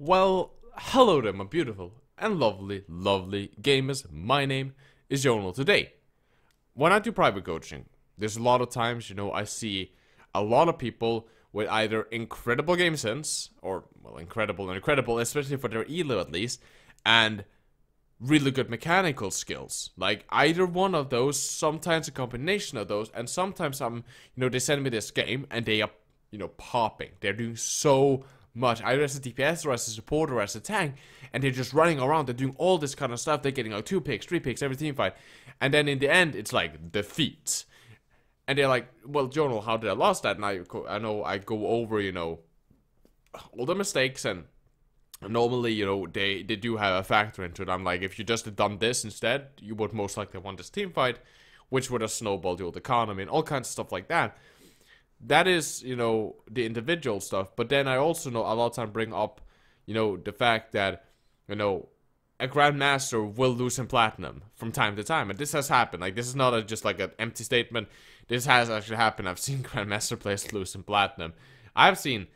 Well, hello there, my beautiful and lovely, lovely gamers. My name is Jonal. Today, when I do private coaching, there's a lot of times, I see a lot of people with either incredible game sense, or, well, incredible, especially for their elo at least, and really good mechanical skills. Like, either one of those, sometimes a combination of those, and sometimes they send me this game, and they are, popping. They're doing so much, either as a DPS or as a support or as a tank, and they're just running around, they're doing all this kind of stuff, they're getting like 2 picks, 3 picks every team fight, and then in the end, it's like, defeat. And they're like, well, Jonal, how did I lost that? And I know I go over, all the mistakes, and normally, they do have a factor into it. I'm like, if you just had done this instead, you would most likely won this team fight, which would have snowballed your economy and all kinds of stuff like that. That is, the individual stuff. But then I also know a lot of time bring up, the fact that, a Grandmaster will lose in Platinum from time to time. And this has happened. Like, this is not just like an empty statement. This has actually happened. I've seen Grandmaster players lose in Platinum. I've seen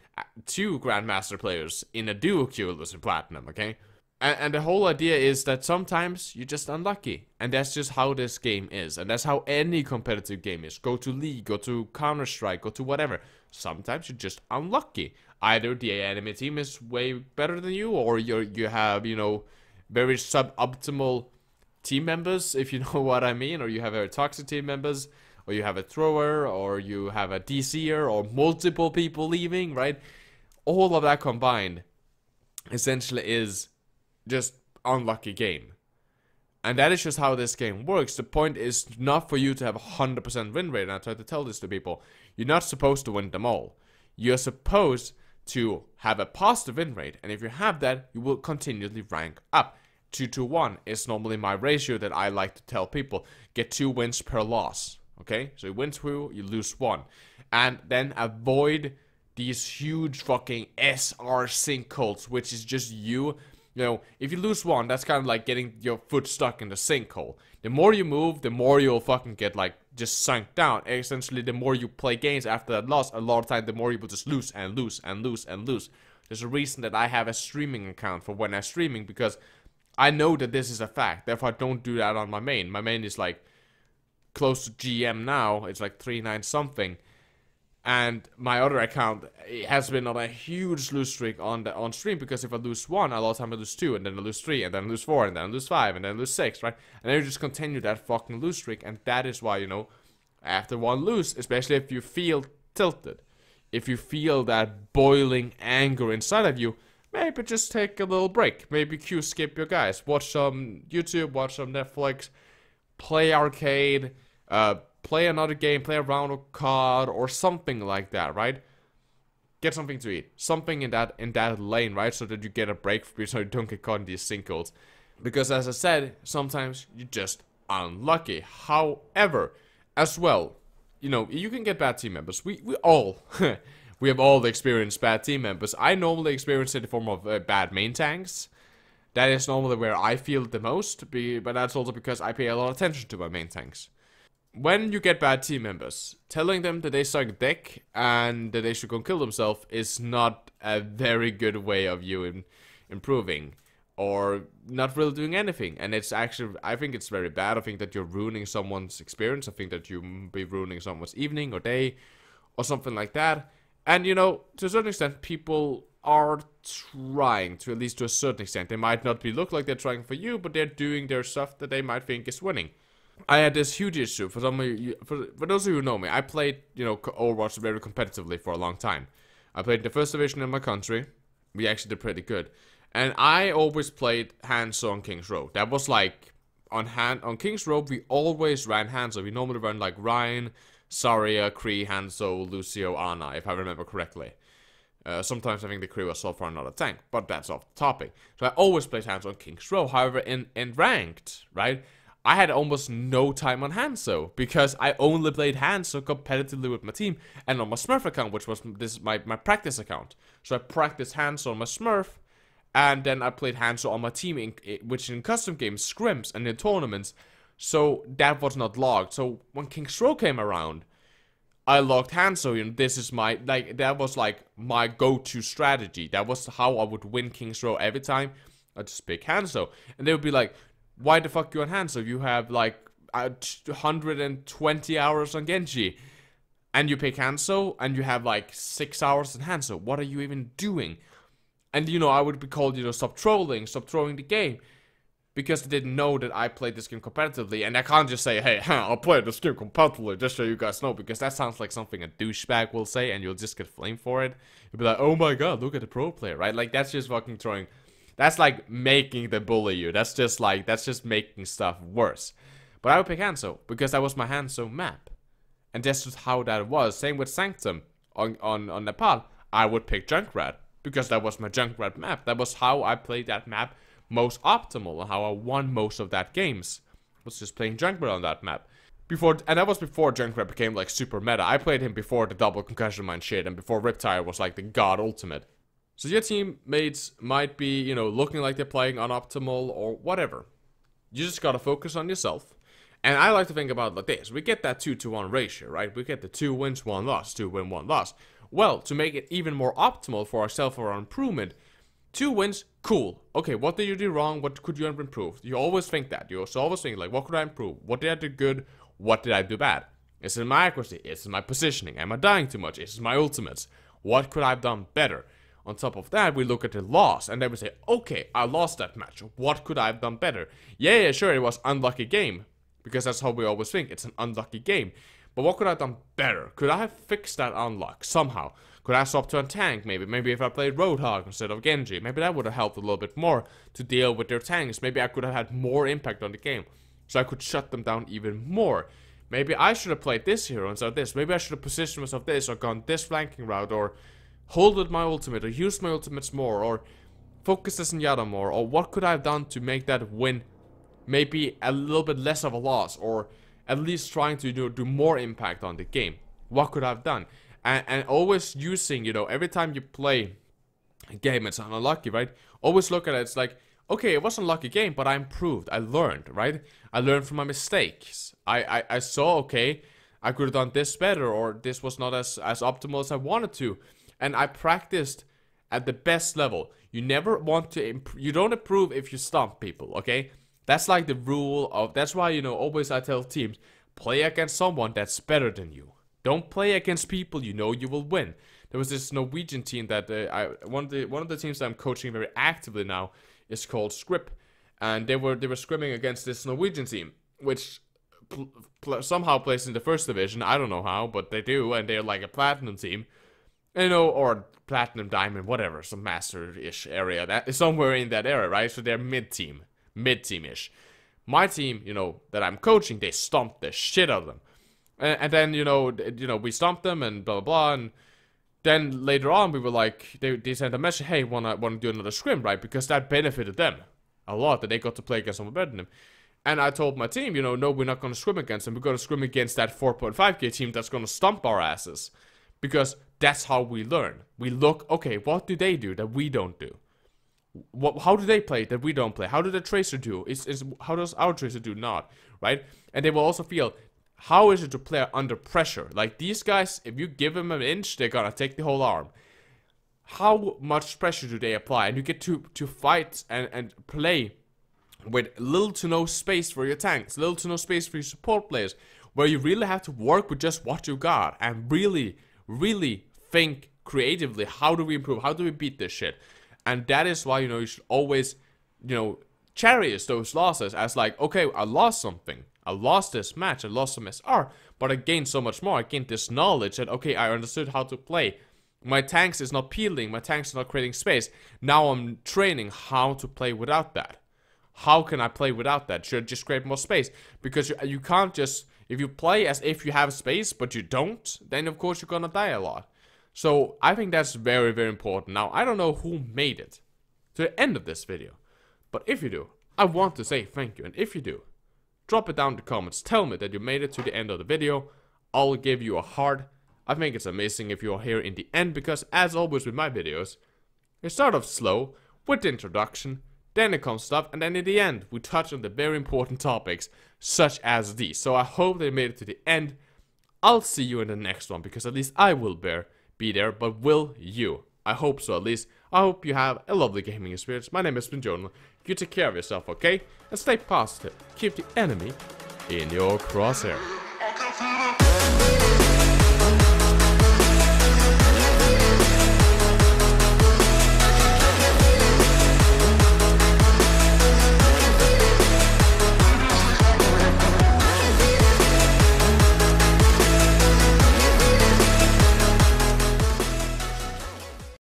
2 Grandmaster players in a duo queue lose in Platinum, okay? And the whole idea is that sometimes you're just unlucky. And that's just how this game is. And that's how any competitive game is. Go to League, go to Counter-Strike, go to whatever. Sometimes you're just unlucky. Either the enemy team is way better than you, or you have, very suboptimal team members, if you know what I mean. Or you have very toxic team members, or you have a thrower, or you have a DCer, or multiple people leaving, right? All of that combined essentially is just unlucky game. And that is just how this game works. The point is not for you to have a 100% win rate, and I try to tell this to people. You're not supposed to win them all. You're supposed to have a positive win rate, and if you have that, you will continually rank up. 2-1 is normally my ratio that I like to tell people. Get 2 wins per loss, okay? So you win 2, you lose 1. And then avoid these huge fucking SR sinkholes, which is just you. If you lose 1, that's kind of like getting your foot stuck in the sinkhole. The more you move, the more you'll fucking get, like, just sunk down. Essentially, the more you play games after that loss, a lot of time, the more you will just lose and lose and lose and lose. There's a reason that I have a streaming account for when I'm streaming, because I know that this is a fact. Therefore, I don't do that on my main. My main is, like, close to GM now. It's like 3-9 something. And my other account has been on a huge lose streak on stream, because if I lose 1, a lot of time I lose 2, and then I lose 3, and then I lose 4, and then I lose 5, and then I lose 6, right? And then you just continue that fucking lose streak, and that is why, after 1 lose, especially if you feel tilted, if you feel that boiling anger inside of you, maybe just take a little break. Maybe skip your guys. Watch some YouTube, watch some Netflix, play arcade, play another game, play a round of COD or something like that, right? Get something to eat, something in that lane, right? So that you get a break, so you don't get caught in these sinkholes. Because as I said, sometimes you're just unlucky. However, as well, you can get bad team members. We all we have all experienced bad team members. I normally experience it in the form of bad main tanks. That is normally where I feel it the most, but that's also because I pay a lot of attention to my main tanks. When you get bad team members, telling them that they suck dick and that they should go kill themselves is not a very good way of you improving, or not really doing anything. And it's actually, I think it's very bad. I think that you're ruining someone's experience. I think that you be ruining someone's evening or day or something like that. And to a certain extent, people are trying to, at least to a certain extent. They might not look like they're trying for you, but they're doing their stuff that they might think is winning. I had this huge issue. For some of you, for those of you who know me, I played, Overwatch very competitively for a long time. I played the first division in my country. We actually did pretty good. And I always played Hanzo on King's Row. That was like, on King's Row, we always ran Hanzo. We normally run like Ryan, Zarya, Kree, Hanzo, Lucio, Ana, if I remember correctly. Sometimes I think the Kree was so far another tank, but that's off the topic. So I always played Hanzo on King's Row. However, in ranked, right, I had almost no time on Hanzo, because I only played Hanzo competitively with my team, and on my Smurf account, which was my practice account. So I practiced Hanzo on my Smurf, and then I played Hanzo on my team, which in custom games, scrims, and in tournaments, so that was not logged. So when King's Row came around, I locked Hanzo, you know, this is my, like, that was like my go-to strategy. That was how I would win King's Row every time. I just pick Hanzo. And they would be like, why the fuck you on Hanzo? You have like 120 hours on Genji. And you pick Hanzo, and you have like 6 hours on Hanzo. What are you even doing? And, you know, I would be called, you know, stop trolling, stop throwing the game. Because they didn't know that I played this game competitively. And I can't just say, hey, I'll play this game competitively, just so you guys know. Because that sounds like something a douchebag will say, and you'll just get flamed for it. You'll be like, oh my god, look at the pro player, right? Like, that's just fucking throwing... That's like making the bully you. That's just like, that's just making stuff worse. But I would pick Hanzo, because that was my Hanzo map. And that's just how that was. Same with Sanctum on Nepal. I would pick Junkrat, because that was my Junkrat map. That was how I played that map most optimal, and how I won most of that games. Was just playing Junkrat on that map. And that was before Junkrat became like super meta. I played him before the double concussion mine shit, and before Riptire was like the god ultimate. So your teammates might be, you know, looking like they're playing unoptimal or whatever. You just gotta focus on yourself. And I like to think about it like this. We get that 2-to-1 ratio, right? We get the 2 wins, 1 loss, 2 win, 1 loss. Well, to make it even more optimal for ourselves, for our improvement, 2 wins, cool. Okay, what did you do wrong? What could you have improved? You always think that. You also always think, like, what could I improve? What did I do good? What did I do bad? Is it my accuracy? Is it my positioning? Am I dying too much? Is it my ultimates? What could I have done better? On top of that, we look at the loss, and then we say, okay, I lost that match. What could I have done better? Yeah, sure, it was unlucky game. Because that's how we always think. It's an unlucky game. But what could I have done better? Could I have fixed that unluck somehow? Could I swap to a tank maybe? Maybe if I played Roadhog instead of Genji. Maybe that would have helped a little bit more to deal with their tanks. Maybe I could have had more impact on the game. So I could shut them down even more. Maybe I should have played this hero instead of this. Maybe I should have positioned myself this, or gone this flanking route, or holded my ultimate, or used my ultimates more, or focused this Zenyatta more. Or what could I have done to make that win maybe a little bit less of a loss, or at least trying to do more impact on the game? What could I have done? And always using, you know, every time you play a game, it's unlucky, right? Always look at it, it's like, okay, it was an unlucky game, but I improved, I learned, right? I learned from my mistakes. I saw, okay, I could have done this better, or this was not as optimal as I wanted to. And I practiced at the best level. You never want to you don't improve if you stomp people, okay? That's like the rule of, that's why, you know, always I tell teams, play against someone that's better than you. Don't play against people you know you will win. There was this Norwegian team that, one of the teams that I'm coaching very actively now is called Scrip. And they were scrimming against this Norwegian team, which somehow plays in the first division. I don't know how, but they do, and they're like a platinum team. You know, or platinum, diamond, whatever, some master-ish area. That is somewhere in that area, right? So they're mid-team. Mid-team-ish. My team, you know, that I'm coaching, they stomped the shit out of them. And then, you know, we stomped them and blah, blah, blah. And then later on, we were like, they sent a message, hey, wanna do another scrim, right? Because that benefited them a lot, that they got to play against someone better than them. And I told my team, you know, no, we're not gonna scrim against them. We're gonna scrim against that 4.5k team that's gonna stomp our asses. Because that's how we learn. We look, okay, what do they do that we don't do? How do they play that we don't play? How do the Tracer do? How does our Tracer do not? Right? And they will also feel, how is it to play under pressure? Like these guys, if you give them an inch, they're gonna take the whole arm. How much pressure do they apply? And you get to fight and play with little to no space for your tanks, little to no space for your support players, where you really have to work with just what you got and really think creatively. How do we improve? How do we beat this shit? And that is why, you know, you should always, you know, cherish those losses as like, okay, I lost something. I lost this match, I lost some SR, but I gained so much more. I gained this knowledge that, okay, I understood how to play. My tanks is not peeling, my tanks is not creating space. Now I'm training how to play without that. How can I play without that? Should I just create more space? Because you can't just, if you play as if you have space, but you don't, then of course you're gonna die a lot. So I think that's very, very important. Now, I don't know who made it to the end of this video, but if you do, I want to say thank you. And if you do, drop it down in the comments. Tell me that you made it to the end of the video. I'll give you a heart. I think it's amazing if you are here in the end, because as always with my videos, they start off slow with the introduction, then it comes stuff, and then in the end, we touch on the very important topics, such as these. So I hope they made it to the end. I'll see you in the next one, because at least I will be there, but will you? I hope so, at least. I hope you have a lovely gaming experience. My name has been Jonal. You take care of yourself, okay? And stay positive. Keep the enemy in your crosshair.